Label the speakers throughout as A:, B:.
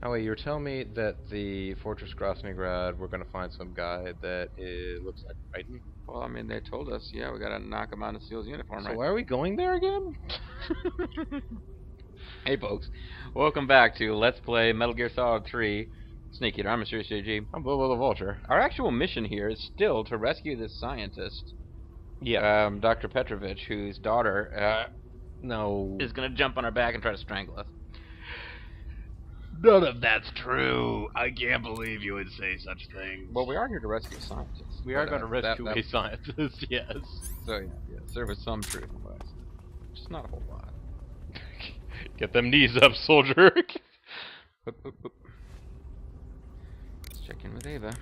A: Oh wait, you were telling me that the Fortress Grosnygrad, we're gonna find some guy that looks like Raiden?
B: Well, I mean, they told us, yeah, we gotta knock him out of Steel's uniform,
A: So
B: right?
A: why are we going there again?
B: Hey, folks. Welcome back to Let's Play Metal Gear Solid 3 Snake Eater. I'm Mr. JG.
A: I'm Bobo the Vulture.
B: Our actual mission here is still to rescue this scientist,
A: Yeah.
B: Dr. Petrovich, whose daughter
A: No.
B: is gonna jump on our back and try to strangle us.
A: None of that's true. I can't believe you would say such things.
B: Well, we are here to rescue scientists.
A: We are going to rescue
B: that,
A: a scientist, yes.
B: So, yeah, there was some truth in what I said. Just not a whole lot.
A: Get them knees up, soldier.
B: Whoop, whoop, whoop. Let's check in with Ava.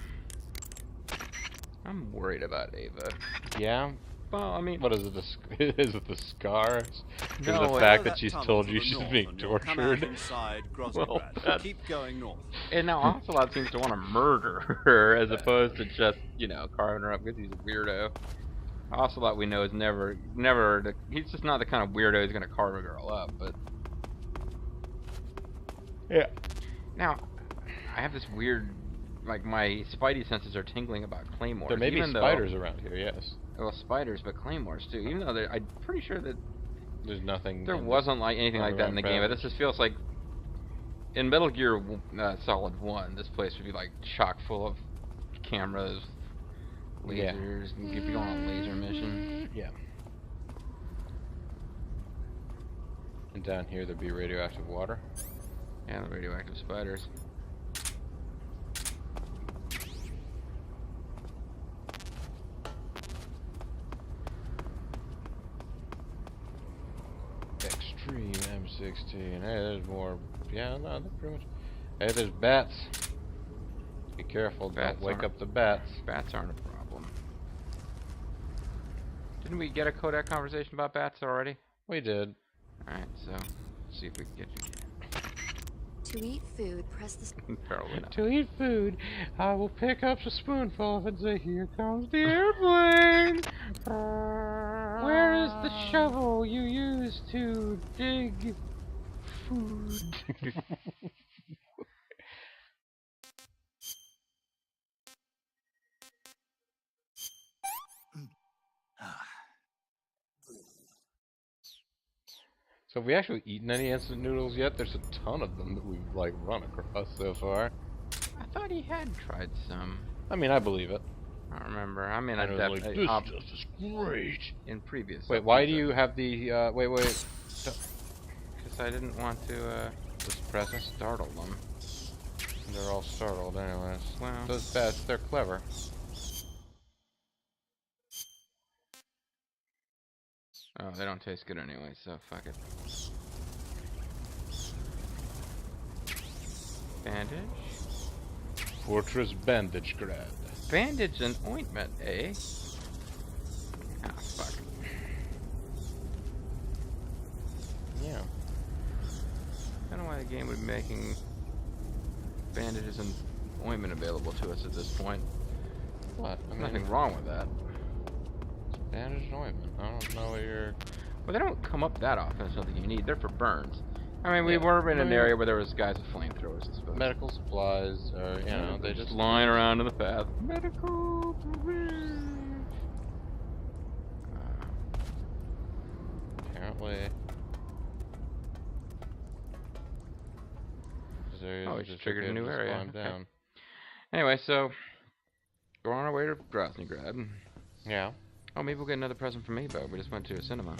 B: I'm worried about Ava.
A: Yeah?
B: Well, I mean,
A: What is it? Is it the scars? Is it
B: No,
A: the fact that she's told you she's being tortured?
C: Well,
B: that's-
C: keep going north.
B: and now Ocelot seems to want to murder her as opposed to just, you know, carving her up because he's a weirdo. Ocelot, we know, is never, he's just not the kind of weirdo who's going to carve a girl up, but...
A: Yeah.
B: Now, I have this weird, like, my spidey senses are tingling about claymores.
A: There may be
B: even
A: spiders around here, yes.
B: Well, spiders, but claymores too. Even though I'm pretty sure that
A: There's nothing.
B: there wasn't like anything like that in the game. But this just feels like in Metal Gear Solid 1, this place would be like chock full of cameras, lasers, and you'd be going on a laser mission.
A: Yeah. And down here there'd be radioactive water.
B: Yeah, the radioactive spiders.
A: Extreme M16. Hey, there's more. Yeah, no, they're pretty much. Hey, there's bats. Be careful,
B: Bats
A: don't wake
B: aren't-
A: up the bats.
B: Bats aren't a problem. Didn't we get a Kodak conversation about bats already?
A: We did.
B: Alright, so let's see if we can get you.
D: To eat food, press the...
B: Probably not.
A: To eat food, I will pick up a spoonful of it and say, "Here comes the airplane." Where is the shovel you used to dig food? So have we actually eaten any instant noodles yet? There's a ton of them that we've like run across so far.
B: I thought he had tried some.
A: I mean, I believe it.
B: I don't remember. I mean, I
A: And it was
B: definitely
A: like, this stuff is great.
B: in previous.
A: Wait, why do you have the wait?
B: Because I didn't want to
A: Just press it.
B: startle them.
A: They're all startled anyways.
B: Well,
A: Those bats, they're clever.
B: oh, they don't taste good anyway, so fuck it. Bandage,
A: Fortress Bandage Grad.
B: bandage and ointment, eh? Ah, fuck.
A: Yeah.
B: I don't know why the game would be making bandages and ointment available to us at this point.
A: What? I mean,
B: Nothing wrong with that.
A: bandage and ointment. I don't know what you're.
B: Well, they don't come up that often. It's something you need. They're for burns. I mean, we
A: Yeah.
B: were in an
A: Yeah.
B: area where there was guys with flamethrowers, I suppose.
A: Medical supplies, or you know, they just.
B: lying around in the path. Medical.
A: Apparently.
B: Oh, we just triggered a new area.
A: Climb
B: Okay.
A: down.
B: Anyway, so we're on our way to Grosnygrad.
A: Yeah.
B: Oh, maybe we'll get another present from Ava. We just went to a cinema.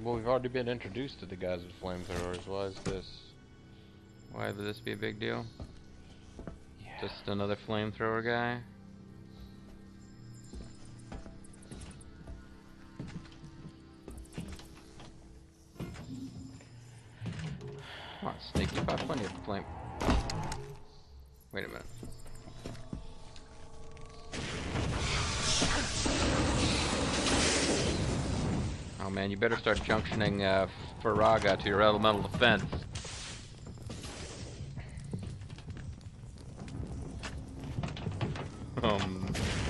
A: Well, we've already been introduced to the guys with flamethrowers. Why is this?
B: Why would this be a big deal?
A: Yeah.
B: Just another flamethrower guy? Come on, Snake, you've got plenty of flame. Wait a minute. Oh man, you better start junctioning Faraga to your elemental defense.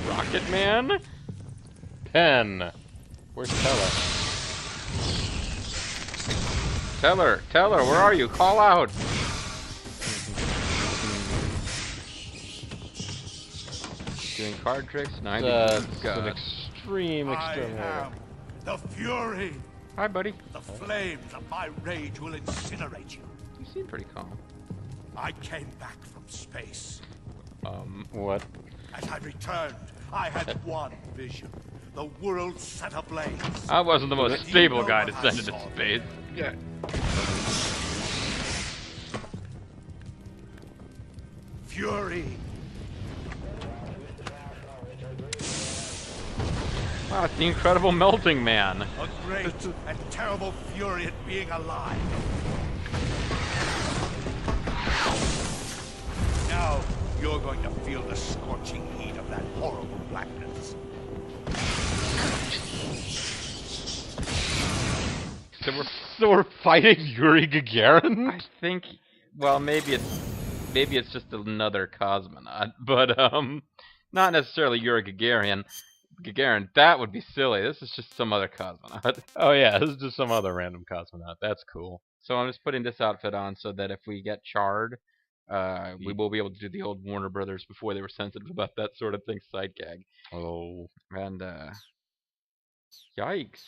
B: Rocket Man?
A: 10,
E: Where's Teller?
B: Teller, where are you? Call out! Doing card tricks? No,
E: It's an extreme
C: I
E: exterminator.
C: am the Fury.
B: Hi, buddy.
C: The flames of my rage will incinerate you.
B: You seem pretty calm.
C: I came back from space.
E: What?
C: As I returned, I had one vision. The world set ablaze.
B: I wasn't the most
C: And you
B: stable
C: know
B: guy
C: what
B: to
C: I
B: send into
C: saw.
B: space.
E: Yeah.
C: Fury.
B: Wow, it's the Incredible Melting Man.
C: A great and terrible fury at being alive. Now you're going to feel the scorching heat of that horrible blackness.
B: So we're
E: Fighting Yuri Gagarin?
B: I think, well, maybe it's just another cosmonaut, but not necessarily Yuri Gagarin. That would be silly. This is just some other cosmonaut.
E: Oh yeah, this is just some other random cosmonaut. That's cool.
B: So I'm just putting this outfit on so that if we get charred, we will be able to do the old Warner Brothers before they were sensitive about that sort of thing side gag.
E: Oh.
B: And yikes.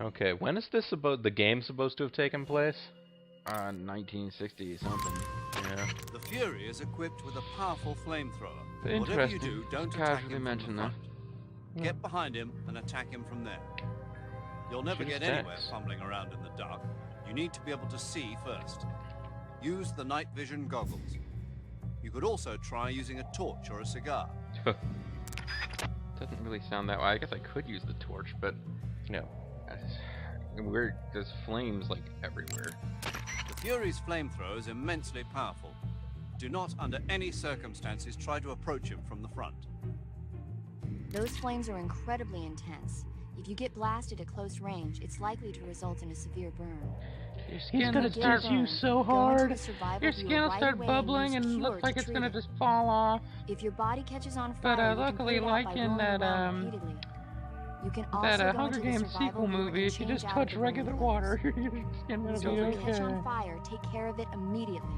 E: Okay, when is this the game supposed to have taken place?
B: 1960 something.
E: Yeah.
C: The Fury is equipped with a powerful flamethrower. Whatever
B: Interesting.
C: you do, don't
B: Just
C: attack
B: casually
C: him
B: mention
C: from the
B: that.
C: front. Get behind him and attack him from there. You'll never
E: Shoot his
C: get anywhere
E: decks.
C: fumbling around in the dark. You need to be able to see first. Use the night vision goggles. You could also try using a torch or a cigar.
B: Doesn't really sound that way. I guess I could use the torch, but
E: No.
B: there's flames like everywhere.
C: The Fury's flamethrower is immensely powerful. Do not, under any circumstances, try to approach him from the front.
D: Those flames are incredibly intense. If you get blasted at close range, it's likely to result in a severe burn.
A: Your
D: If
A: skin
D: you
A: will
D: get
A: start
D: burned,
A: you so
D: go into
A: hard.
D: a survival
A: Your
D: view
A: skin will
D: right
A: start
D: away
A: bubbling
D: use
A: and
D: Cure
A: look like
D: to
A: it's
D: treat
A: gonna
D: it.
A: just fall off.
D: If your body catches on
A: But,
D: fire, you can
A: luckily,
D: put it out
A: like
D: by
A: in
D: rolling
A: that,
D: around repeatedly. You can also
A: That
D: go
A: Hunger
D: into the
A: Games
D: survival
A: sequel
D: view and
A: movie, if you
D: change
A: just
D: out
A: touch
D: of the
A: regular
D: room
A: water, your skin will
D: So
A: be
D: if you catch on
A: okay.
D: fire, take care of it immediately.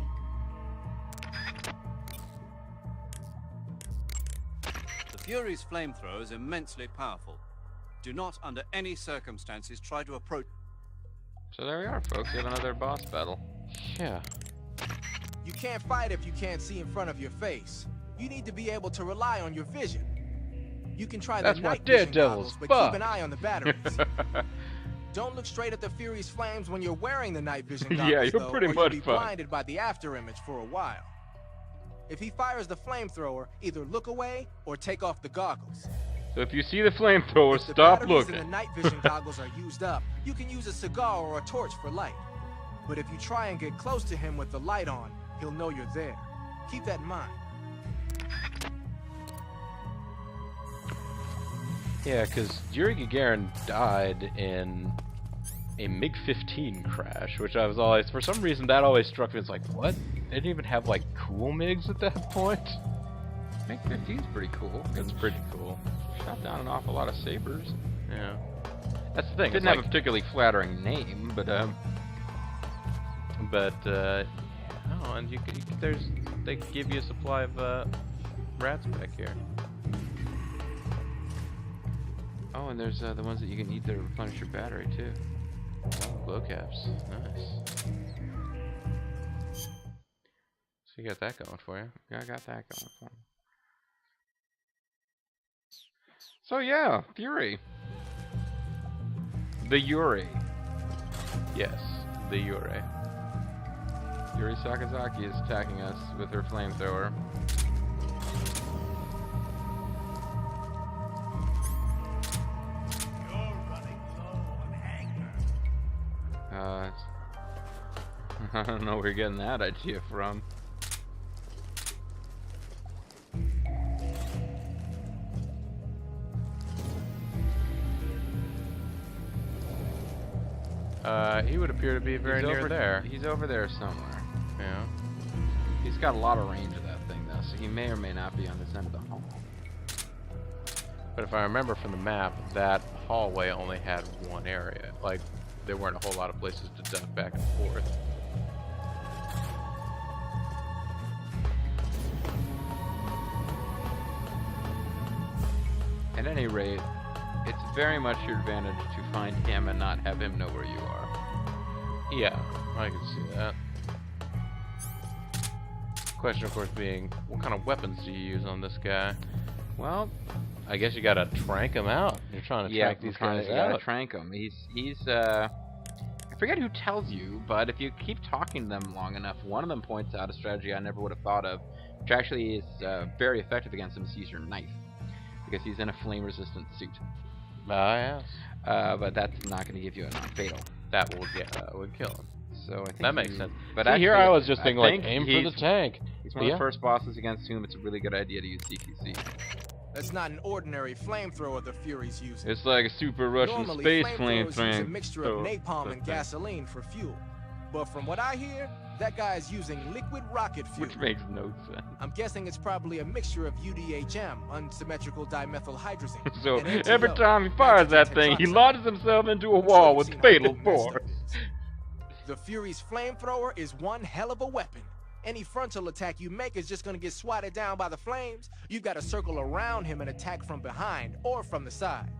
C: The Fury's flamethrower is immensely powerful. Do not, under any circumstances, try to approach.
B: So there we are, folks. We have another boss battle.
E: Yeah.
F: You can't fight if you can't see in front of your face. You need to be able to rely on your vision. You can try
E: That's
F: the
E: why
F: night vision
E: Daredevil's
F: goggles, but
E: fucked.
F: keep an eye on the batteries. Don't look straight at the Fury's flames when you're wearing the night vision goggles,
B: Yeah, you're
F: though,
B: pretty
F: or you'll
B: much
F: be
B: fucked.
F: blinded by the after image for a while. If he fires the flamethrower, either look away or take off the goggles.
B: So if you see the flamethrower,
F: If the
B: stop
F: batteries
B: looking.
F: in the night vision goggles are used up, you can use a cigar or a torch for light. But if you try and get close to him with the light on, he'll know you're there. Keep that in mind.
E: Yeah, because Yuri Gagarin died in a MiG-15 crash, which I was always, for some reason, that always struck me as like, what? They didn't even have, like, cool MiGs at that point?
B: MiG-15's pretty cool.
E: It's pretty cool.
B: Shot down an awful lot of sabers.
E: Yeah. That's the thing.
B: Didn't
E: it's
B: have a particularly flattering name, but
E: oh, and they give you a supply of rats back here.
B: oh, and there's the ones that you can eat that replenish your battery too.
E: Glow caps, nice. So you got that going for you.
B: Yeah, I got that going for me. So yeah, Fury. The Yuri.
E: Yes, the Yuri.
B: Yuri Sakazaki is attacking us with her flamethrower.
C: You're running low on anger.
B: I don't know where you're getting that idea from.
E: He would appear to be very
B: He's
E: near
B: over,
E: there.
B: He's over there somewhere.
E: Yeah.
B: He's got a lot of range of that thing though, so he may or may not be on this end of the hall.
E: But if I remember from the map, that hallway only had one area. Like, there weren't a whole lot of places to duck back and forth.
B: At any rate, it's very much your advantage to find him and not have him know where you are.
E: Yeah, I can see that. Question, of course, being, what kind of weapons do you use on this guy?
B: Well,
E: I guess you gotta trank him out. You're trying to trank these guys
B: you gotta
E: out.
B: trank him. He's I forget who tells you, but if you keep talking to them long enough, one of them points out a strategy I never would have thought of, which actually is very effective against him, is use your knife. Because he's in a flame-resistant suit.
E: Ah, yes.
B: But that's not going to give you a non-fatal.
E: That would kill him.
B: So I think
E: that makes sense.
B: But
E: See, here I was just thinking, like,
B: think
E: aim for the tank.
B: He's one of the first bosses against whom it's a really good idea to use CQC.
F: That's not an ordinary flamethrower the Furies use.
B: It's like a super Russian
F: Normally,
B: space
F: flamethrowers
B: flame
F: use a mixture of napalm and gasoline for fuel. But from what I hear, that guy is using liquid rocket fuel.
B: Which makes no sense.
F: I'm guessing it's probably a mixture of UDHM, unsymmetrical dimethylhydrazine.
B: So
F: and NTO,
B: every time he fires that thing, he launches himself into a wall with fatal force.
F: The Fury's flamethrower is one hell of a weapon. Any frontal attack you make is just gonna get swatted down by the flames. You've got to circle around him and attack from behind or from the side.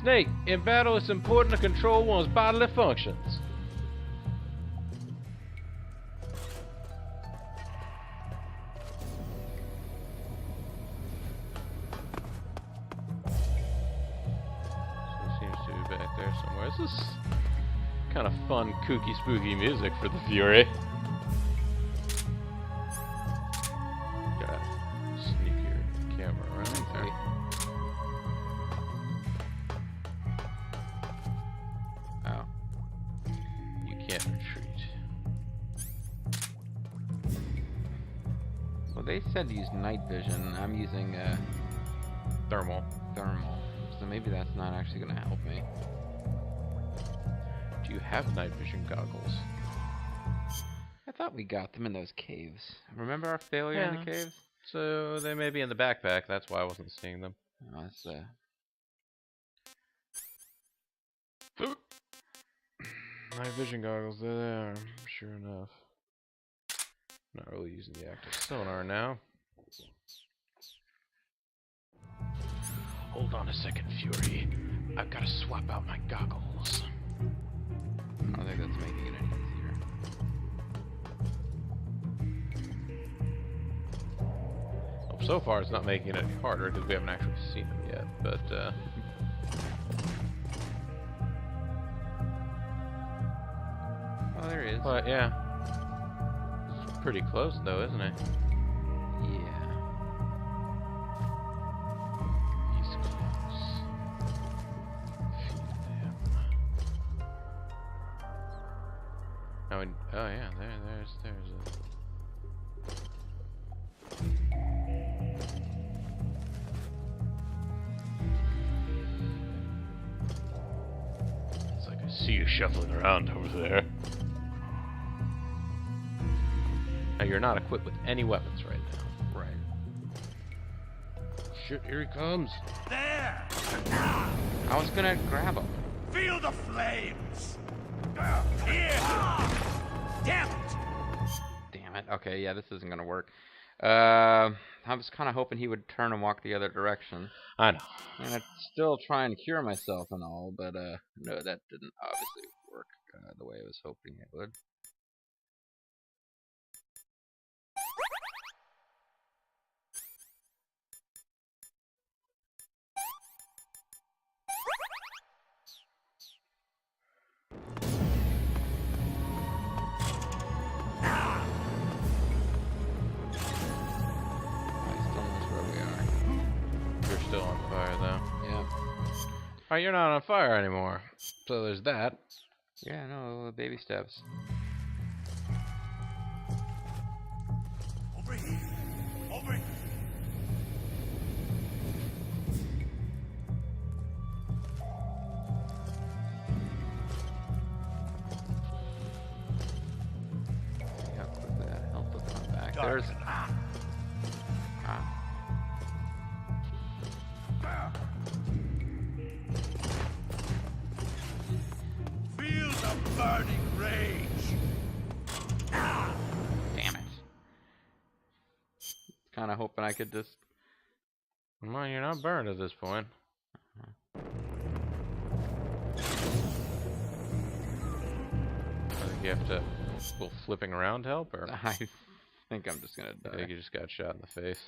E: Snake, in battle it's important to control one's bodily functions. There somewhere. This is kind of fun, kooky, spooky music for the Fury. Gotta sneak your camera around there. Oh. You can't retreat.
B: Well, they said to use night vision. I'm using
E: Thermal.
B: So maybe that's not actually going to help me.
E: Do you have night vision goggles?
B: I thought we got them in those caves. Remember our failure in the caves?
E: So they may be in the backpack, that's why I wasn't seeing them.
B: Oh, that's
E: Night vision goggles, they're there, sure enough. Not really using the active sonar now. Hold on a second, Fury. I've got to swap out my goggles.
B: I don't think that's making it any easier.
E: Well, so far it's not making it any harder because we haven't actually seen them yet, but
B: Oh, there he is.
E: But yeah. It's pretty close though, isn't it?
B: Yeah.
E: He's close. Oh, oh yeah, there's a... It's like I see you shuffling around over there. Now you're not equipped with any weapons right now.
B: Right.
E: Shit, here he comes.
G: There!
B: I was gonna grab him.
G: Feel the flames! Here! Damn it!
B: Damn it. Okay, yeah, this isn't gonna work. I was kind of hoping he would turn and walk the other direction.
E: I know.
B: And I'd still try and cure myself and all, but no, that didn't obviously work the way I was hoping it would.
E: Still on fire though.
B: Yeah.
E: Oh, you're not on fire anymore. So there's that.
B: Yeah, no, baby steps.
G: Over here! Over here!
B: Yep. there's...
G: darken.
B: Ah.
G: Feel the burning rage.
B: Damn it. Kinda hoping I could just...
E: Come on, you're not burned at this point. I think you have to... Will flipping around help, or...?
B: I think I'm just gonna
E: I
B: die.
E: think you just got shot in the face.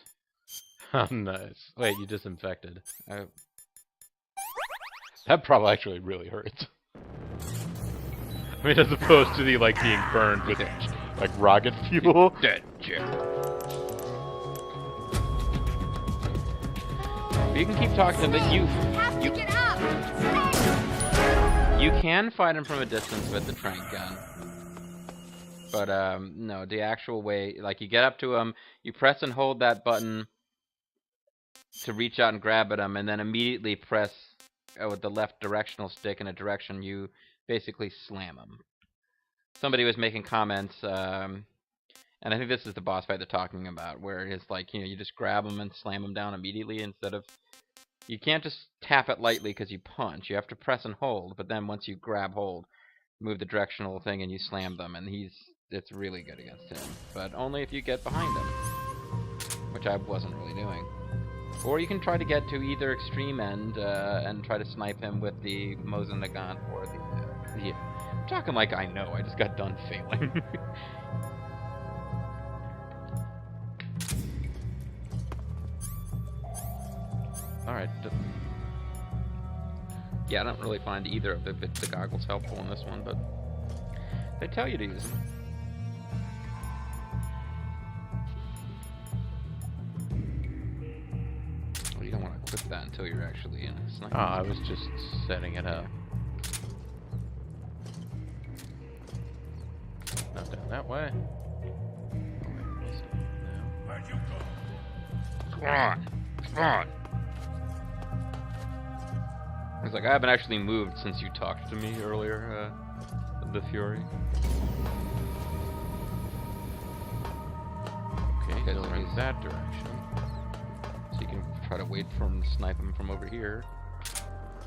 E: Oh, nice. Wait, you disinfected. That probably actually really hurts. I mean, as opposed to the, like, being burned with, like, rocket fuel.
B: Dead chick. You can keep talking to him, but you
D: Get up!
B: you can fight him from a distance with the trank gun. But no, the actual way, like, you get up to him, you press and hold that button to reach out and grab at him, and then immediately press with the left directional stick in a direction, you basically slam him. Somebody was making comments, and I think this is the boss fight they're talking about, where it's like, you know, you just grab him and slam him down immediately instead of... You can't just tap it lightly because you punch. You have to press and hold, but then once you grab hold, move the directional thing and you slam them, and it's really good against him. But only if you get behind him, which I wasn't really doing. Or you can try to get to either extreme end and try to snipe him with the Mosin Nagant or the... yeah. I'm talking like I know. I just got done failing.
E: Alright.
B: Yeah, I don't really find either of the goggles helpful in this one, but they tell you to use them. Well, you don't want to equip that until you're actually in a sniper.
E: Oh, I was just setting it up. Not down that way.
G: Where'd you go?
B: Come on! Come on! It's like, I haven't actually moved since you talked to me earlier, the Fury.
E: Okay,
B: Okay,
E: going
B: he's-
E: that direction.
B: So you can try to wait for him to snipe him from over here.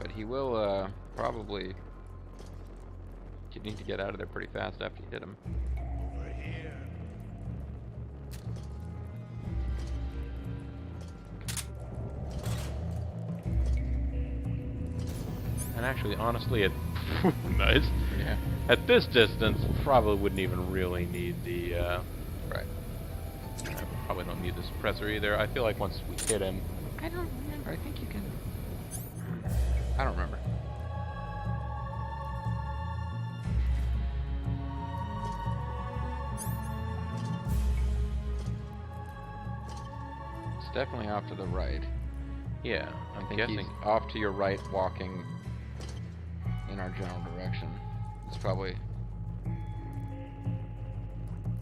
B: But he will, probably... You need to get out of there pretty fast after you hit him.
G: Over here.
E: And actually, honestly, nice.
B: Yeah.
E: At this distance, probably wouldn't even really need the,
B: Right.
E: probably don't need the suppressor either. I feel like once we hit him...
B: I don't remember. I think you can... I don't remember. It's definitely off to the right.
E: Yeah,
B: I
E: I'm
B: think
E: guessing...
B: he's off to your right, walking in our general direction. It's probably...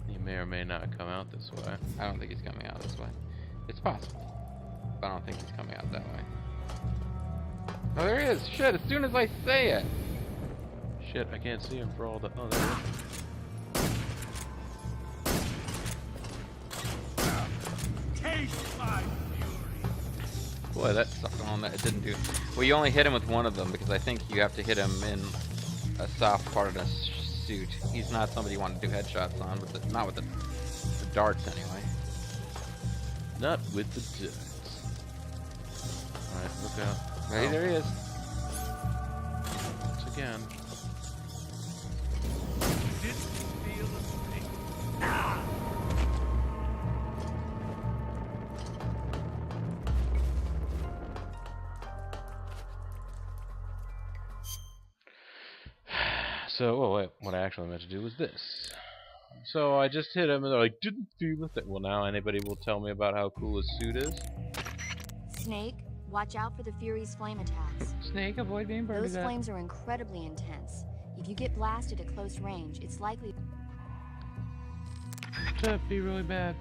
E: He may or may not come out this way.
B: I don't think he's coming out this way. It's possible, but I don't think he's coming out that way. Oh, there he is! Shit, as soon as I say it!
E: Shit, I can't see him for all the... Oh, there he is.
G: Taste my fury.
B: Boy, that sucked on that. It didn't do... Well, you only hit him with one of them, because I think you have to hit him in a soft part of the suit. He's not somebody you want to do headshots on, with the, not with the darts, anyway.
E: Not with the darts. Alright, look out.
B: Hey, there he is.
E: Once again.
G: Didn't feel a thing.
E: So, well, wait, what I actually meant to do was this. So I just hit him and they're like, didn't feel a thing. Well, now anybody will tell me about how cool his suit is.
D: Snake, watch out for the Fury's flame attacks.
A: Snake, avoid being burned to
D: Those
A: death.
D: flames are incredibly intense. If you get blasted at close range, it's likely...
A: To be really bad.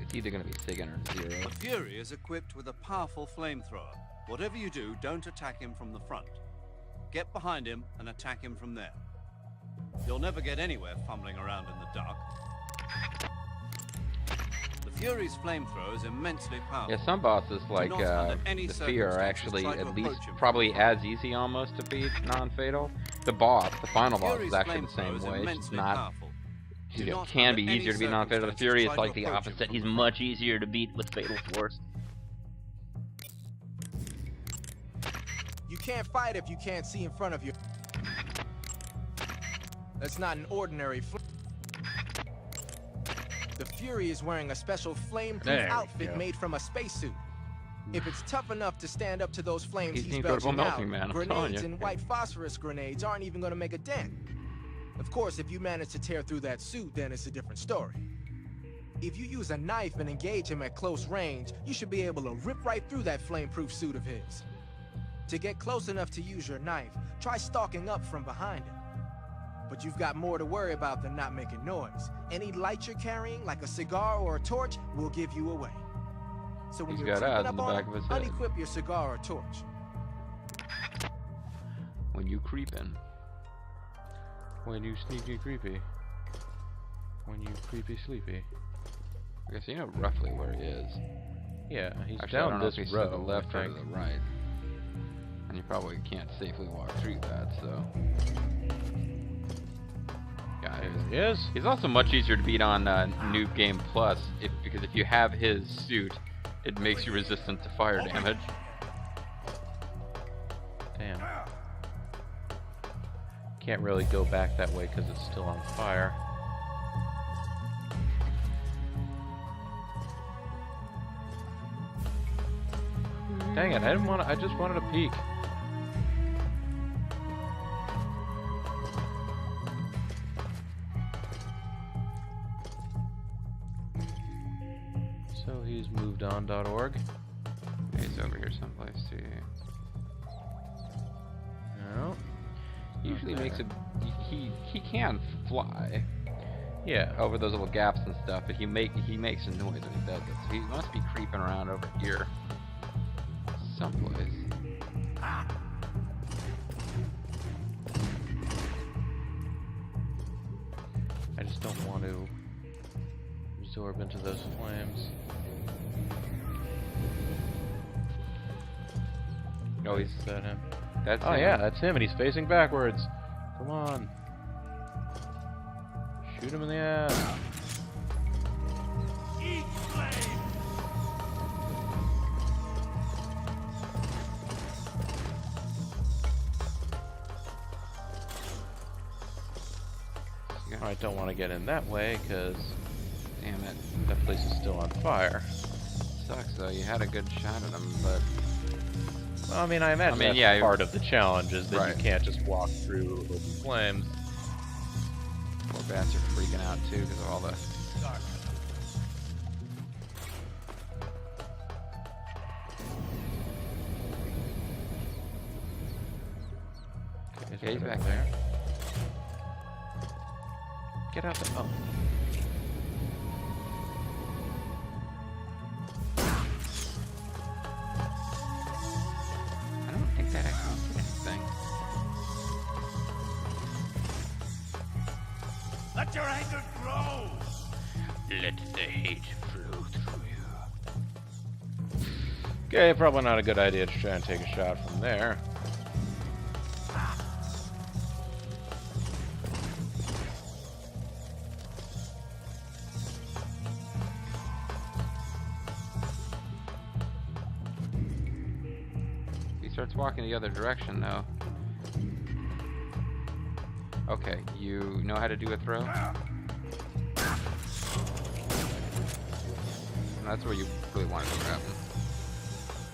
B: It's either going to be Sigan or Zero.
C: The Fury is equipped with a powerful flamethrower. Whatever you do, don't attack him from the front. Get behind him and attack him from there. You'll never get anywhere fumbling around in the dark. Fury's flamethrower is immensely powerful.
B: Yeah, some bosses like
C: not under any
B: the Fear are
C: circumstances
B: actually
C: try to
B: at least
C: approach him.
B: probably as easy almost to beat non-fatal. The boss, the final boss,
C: Fury's
B: is actually the
C: flamethrower
B: same
C: is
B: way. It's just
C: immensely
B: not.
C: powerful. Do
B: It
C: not
B: can
C: under
B: be
C: any
B: easier to beat non-fatal. The
C: circumstances
B: Fury
C: try
B: is
C: to
B: like the
C: approach him
B: opposite.
C: from
B: He's
C: behind.
B: much easier to beat with Fatal Force.
F: You can't fight if you can't see in front of you. That's not an ordinary The Fury is wearing a special flame-proof
E: There we
F: outfit
E: go.
F: made from a spacesuit. If it's tough enough to stand up to those flames
B: He's
F: he's
B: the incredible
F: belching out,
B: melting man, I'm telling
F: grenades
B: you.
F: and white phosphorus grenades aren't even going to make a dent. Of course, if you manage to tear through that suit, then it's a different story. If you use a knife and engage him at close range, you should be able to rip right through that flame-proof suit of his. To get close enough to use your knife, try stalking up from behind him. But you've got more to worry about than not making noise. Any light you're carrying, like a cigar or a torch, will give you away. So when
B: He's
F: you're
B: got
F: creeping
B: eyes in
F: up
B: the
F: on
B: back
F: him,
B: of his head.
F: unequip your cigar or torch.
B: When you creeping.
E: When you sneaky creepy. When you creepy sleepy.
B: I guess you know roughly where he is.
E: Yeah, he's
B: Actually, I
E: down
B: don't know
E: this
B: if he's
E: row.
B: to the left
E: I
B: or to
E: think.
B: the right. And you probably can't safely walk through that, so. Yeah,
E: There he is.
B: he's also much easier to beat on Noob Game Plus, because if you have his suit, it makes you resistant to fire damage.
E: Damn. Can't really go back that way because it's still on fire. Dang it! I didn't want to. I just wanted to peek. So he's moved on.org.
B: He's over here someplace too.
E: No.
B: He usually
E: Not
B: makes
E: there.
B: it. He can fly
E: Yeah.
B: over those little gaps and stuff, but he makes a noise when he does it. So he must be creeping around over here someplace.
E: I just don't want to absorb into those flames.
B: Oh, he's
E: Is that him?
B: that's
E: Oh
B: him.
E: yeah, that's him, and he's facing backwards. Come on. Shoot him in the ass.
G: Eat flame!
B: Yeah.
E: I don't want to get in that way, because
B: Damn it.
E: that place is still on fire.
B: Sucks though. You had a good shot at him, but
E: Well, I mean, I imagine that's
B: yeah,
E: part of the challenge, is that
B: right.
E: you can't just walk through open flames.
B: poor bats are freaking out too because of all the.
G: Dark.
B: Okay, he's back there.
E: Get out there. Oh.
B: I don't think that actually did anything.
G: Let your anger grow!
B: Let the hate flow through you.
E: Okay, probably not a good idea to try and take a shot from there.
B: He starts walking the other direction though. Okay, you know how to do a throw? That's where you really wanted to grab him.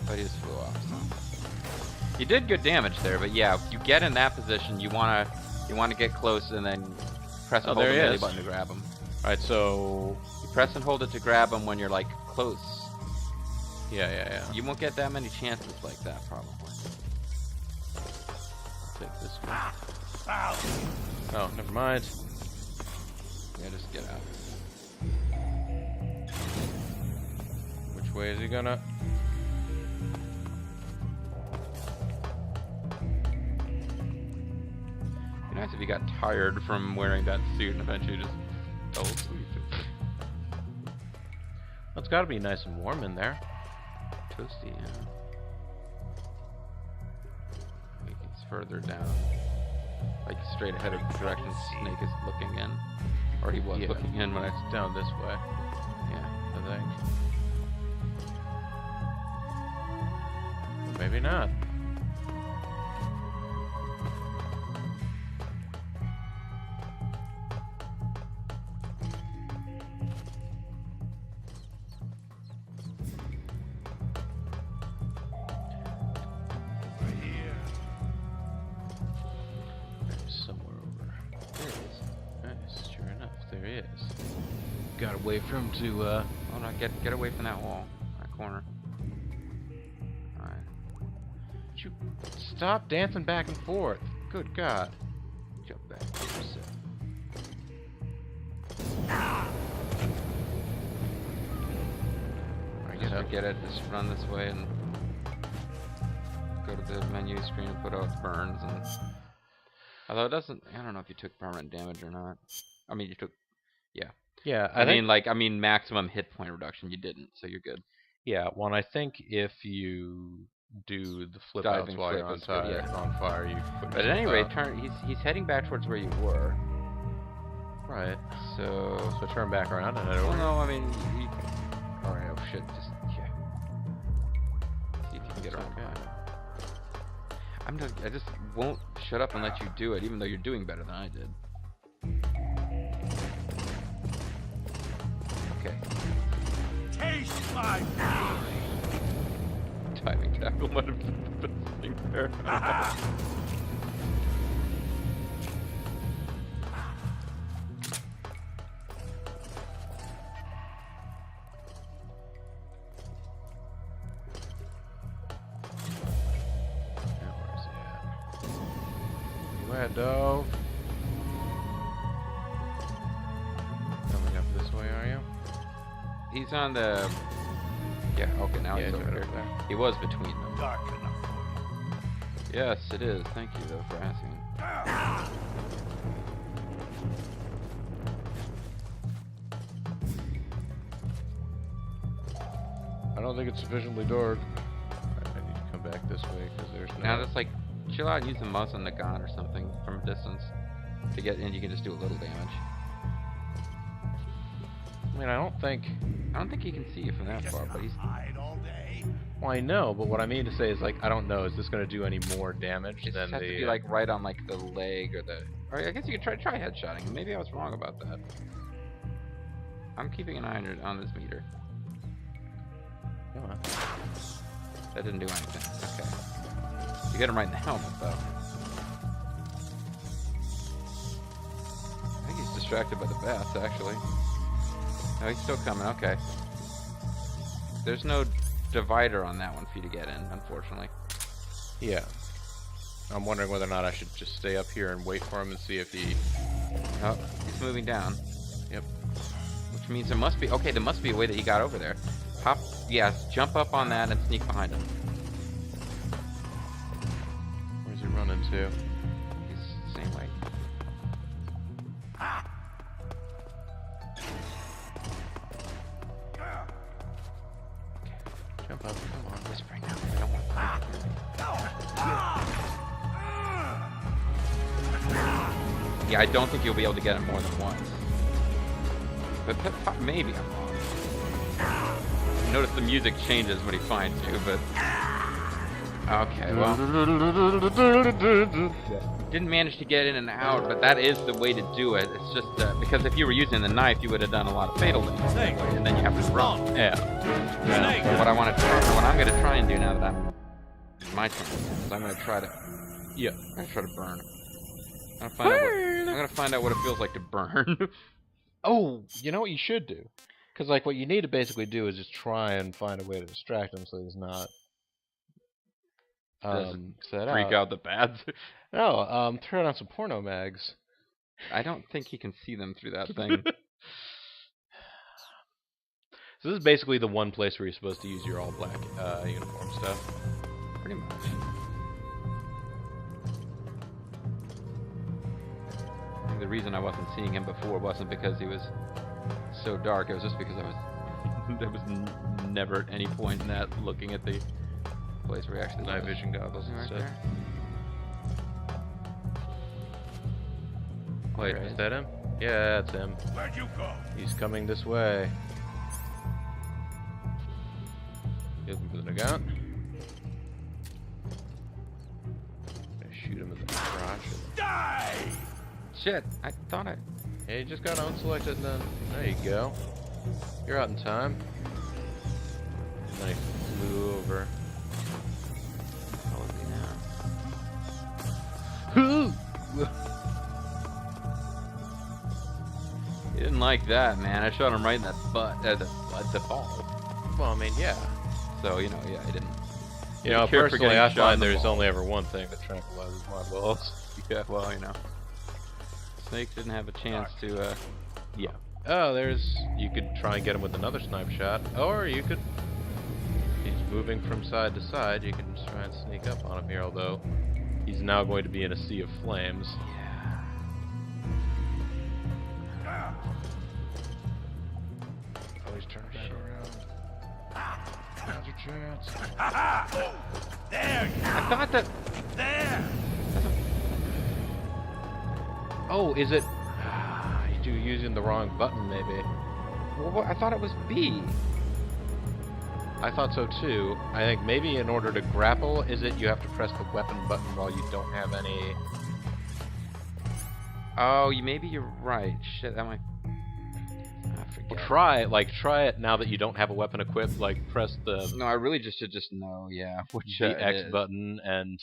B: But he just flew off. So. You did good damage there, but yeah, you get in that position, you wanna get close and then press and
E: Oh,
B: hold
E: there
B: the
E: he
B: melee
E: is.
B: button to grab him.
E: Alright, so...
B: You press and hold it to grab him when you're like close.
E: Yeah.
B: You won't get that many chances like that probably.
E: I'll take this one.
G: Foul!
E: Oh, never mind.
B: Yeah, just get out.
E: Which way is he gonna...
B: It'd be nice if you got tired from wearing that suit and eventually just fell asleep.
E: It's got to be nice and warm in there.
B: Toasty, yeah. Maybe it's further down. Like straight ahead of the direction Snake is looking in. Or he was looking in when I...
E: It's down this way,
B: Yeah.
E: I think. Maybe not. Somewhere over there is. Nice, sure enough, there he is. Gotta wait for him to,
B: Oh no, get away from that wall. That corner. Alright.
E: you stop dancing back and forth. Good God.
B: Jump back. Get yourself.
E: I
B: Just forget it. Just run this way and go to the menu screen and put out burns. And although it doesn't, I don't know if you took permanent damage or not. I mean, you took, yeah.
E: Yeah,
B: I mean, maximum hit point reduction. You didn't, so you're good.
E: Yeah, well, I think if you do the flip outs
B: Diving
E: while
B: flip
E: you're on
B: is good, yeah.
E: on fire, you put
B: But at any rate, he's heading back towards where you were.
E: right.
B: So
E: So turn back around and head
B: well,
E: over.
B: no, I mean, all right. Oh shit! Just yeah. See if you can get around. I just won't shut up and let you do it, even though you're doing better than I did. Okay.
G: Taste my
B: Timing tackle might have been the best thing there.
E: Now, where's he at? You at, dove? Coming up this way, are you?
B: He's on the. Yeah. Okay. Now he's over
E: right
B: here.
E: over there.
B: He was between them.
G: dark enough for
B: Yes, it is. Thank you though for asking.
E: I don't think it's sufficiently dark. Right, I need to come back this way because there's no.
B: Now just like chill out and use the mouse on the gun or something from a distance to get in. You can just do a little damage.
E: I mean, I don't think
B: he can see you from that far, but he's.
G: hide all day.
E: Well, I know, but what I mean to say is, like, I don't know. Is this going to do any more damage
B: It
E: than
B: just has
E: the?
B: to be like right on like the leg or the. Or I guess you could try headshotting. Maybe I was wrong about that. I'm keeping an eye on this meter.
E: Come on.
B: That didn't do anything. Okay. You get him right in the helmet though. I think he's distracted by the bats actually. No, he's still coming. Okay. There's no divider on that one for you to get in, unfortunately.
E: Yeah. I'm wondering whether or not I should just stay up here and wait for him and see if he.
B: Oh, he's moving down.
E: Yep.
B: Which means there must be. Okay, there must be a way that he got over there. Hop. Yes, jump up on that and sneak behind him.
E: Where's he running to?
B: He's the same way.
E: Jump up. Come on.
B: Whispering now. I don't want Yeah, I don't think you'll be able to get him more than once. But maybe I'm wrong. Notice the music changes when he finds you, but... Okay, well... Didn't manage to get in and out, but that is the way to do it. It's just, because if you were using the knife, you would have done a lot of fatal damage.
G: Snake.
B: And then you have to run.
E: Yeah.
G: Snake.
B: What I'm going to try and do now that I'm... It's my turn, is I'm going to try to...
E: Yeah.
B: I'm going to try to burn. I'm going to find out what it feels like to burn.
E: Oh, you know what you should do? Because, like, what you need to basically do is just try and find a way to distract him so he's not set
B: Freak out the bads.
E: No, turn on some porno mags.
B: I don't think he can see them through that thing.
E: So this is basically the one place where you're supposed to use your all-black uniform stuff.
B: Pretty much. I think the reason I wasn't seeing him before wasn't because he was so dark, it was just because I was There was never at any point in that looking at the place where he actually
E: Night
B: was.
E: vision goggles
B: Right
E: instead.
B: there.
E: Wait,
B: There it
E: is
B: is.
E: that him? Yeah, that's him.
G: Where'd you go?
E: He's coming this way. Looking for the gun. Shoot him in the crotch.
G: Die!
B: Shit, I thought I...
E: Yeah, you just got unselected and then there you go. You're out in time. And then he flew over.
B: How is he now? He didn't like that, man. I shot him right in the butt, the ball.
E: Well, I mean, yeah.
B: So, you know, yeah, I didn't...
E: You know,
B: care for
E: personally,
B: getting
E: I
B: shot in
E: find
B: the
E: there's
B: ball.
E: only ever one thing that tranquilizes my balls.
B: Yeah, well, you know. Snake didn't have a chance to,
E: Yeah. Oh, there's... You could try and get him with another snipe shot, or you could... He's moving from side to side. You can just try and sneak up on him here, although he's now going to be in a sea of flames. Oh, he's turning back around. Now's your chance.
G: There!
B: I thought that...
G: There!
E: Oh, is it... You're using the wrong button, maybe.
B: Well, I thought it was B.
E: I thought so too. I think maybe in order to grapple, is it you have to press the weapon button while you don't have any...
B: Oh, maybe you're right. Shit, that might... I forget.
E: Well, try it now that you don't have a weapon equipped, like press the
B: No, I really just should just know, yeah, which
E: the
B: it
E: X
B: is.
E: button and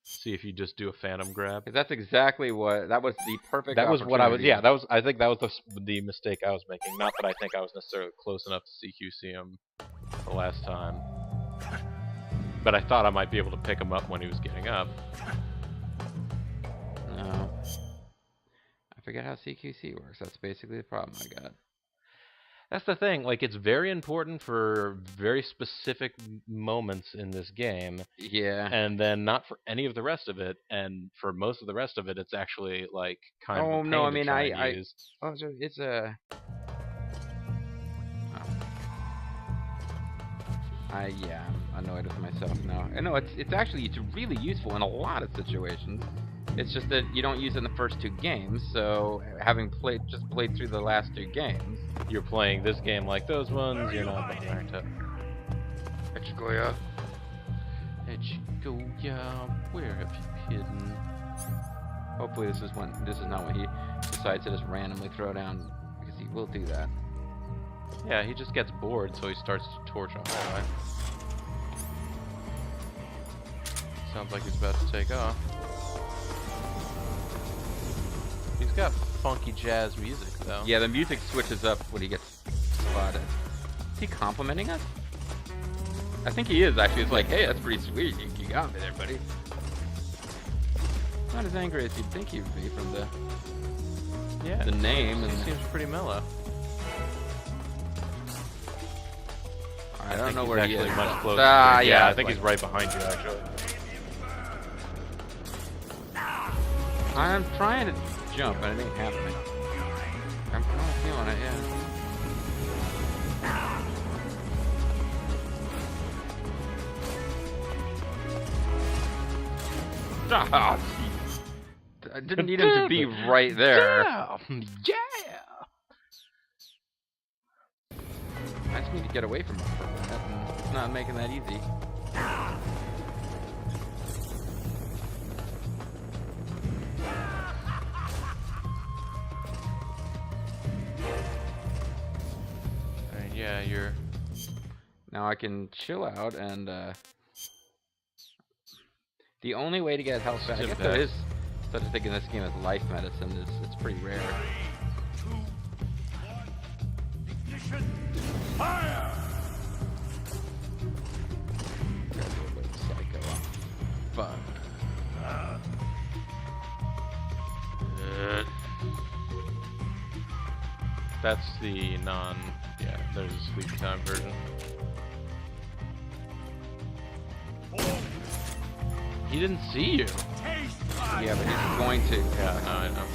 E: see if you just do a phantom grab.
B: 'Cause that's exactly what... That was the perfect
E: That was what I was...
B: opportunity.
E: Yeah, that was... I think that was the mistake I was making. Not that I think I was necessarily close enough to CQC him the last time. But I thought I might be able to pick him up when he was getting up.
B: No. I forget how CQC works. That's basically the problem I got.
E: That's the thing, like, it's very important for very specific moments in this game,
B: Yeah.
E: and then not for any of the rest of it, and for most of the rest of it, it's actually, like, kind of a
B: Oh,
E: pain
B: no, I
E: to
B: mean,
E: try and
B: I-
E: use.
B: Oh, so it's a... Yeah, I'm annoyed with myself now. I know, it's really useful in a lot of situations. It's just that you don't use it in the first two games, so having just played through the last two games...
E: You're playing this game like those ones, you're not going to...
B: Echigoya.
E: Echigoya, where have you hidden?
B: Hopefully this is not when he decides to just randomly throw down, because he will do that.
E: Yeah, he just gets bored, so he starts to torch a hallway. Sounds like he's about to take off. He's got funky jazz music, though.
B: Yeah, the music switches up when he gets spotted. Is he complimenting us? I think he is, actually. It's like, hey, that's pretty sweet. You got me there, buddy. Not as angry as you'd think he would be from the name.
E: He
B: And
E: seems pretty mellow.
B: I don't know
E: he's
B: where he
E: actually
B: is.
E: much closer.
B: Ah,
E: yeah,
B: yeah,
E: I think
B: it's
E: he's right behind you, actually.
B: I'm trying to jump, but it ain't happening. I'm kind of feeling it, yeah. Ah, jeez. I didn't need him to be right there.
E: Yeah!
B: I just need to get away from him for a minute, and it's not making that easy.
E: Yeah, you're...
B: Now I can chill out and, the only way to get health back, I guess there is such a thing in this game as life medicine, it's pretty rare.
G: 3, 2, 1, ignition, fire!
B: Got a little bit of psycho. Fuck.
E: That's the non... Yeah, there's a sleepy time version. He didn't see you.
G: Taste my
B: Yeah, but he's going to.
E: Yeah, no, I know.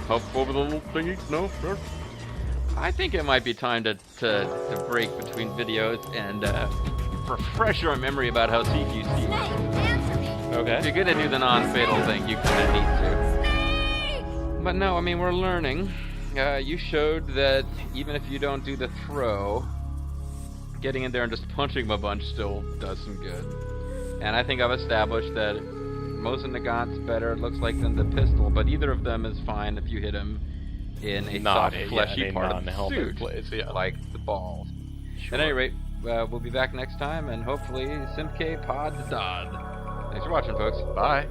B: Hop over the little thingy. No. I think it might be time to break between videos and refresh our memory about how CQC works.
D: Answer me!
E: Okay.
B: If you're gonna do the non-fatal thing, you kind of need to. But no, I mean, we're learning. You showed that even if you don't do the throw, getting in there and just punching him a bunch still does some good. And I think I've established that Mosin Nagant's better, it looks like, than the pistol, but either of them is fine if you hit him in a soft, fleshy part of the suit,
E: place, yeah.
B: like the balls.
E: Sure.
B: At any rate, we'll be back next time, and hopefully Simke Pod Dodd. Thanks for watching, folks.
E: Bye.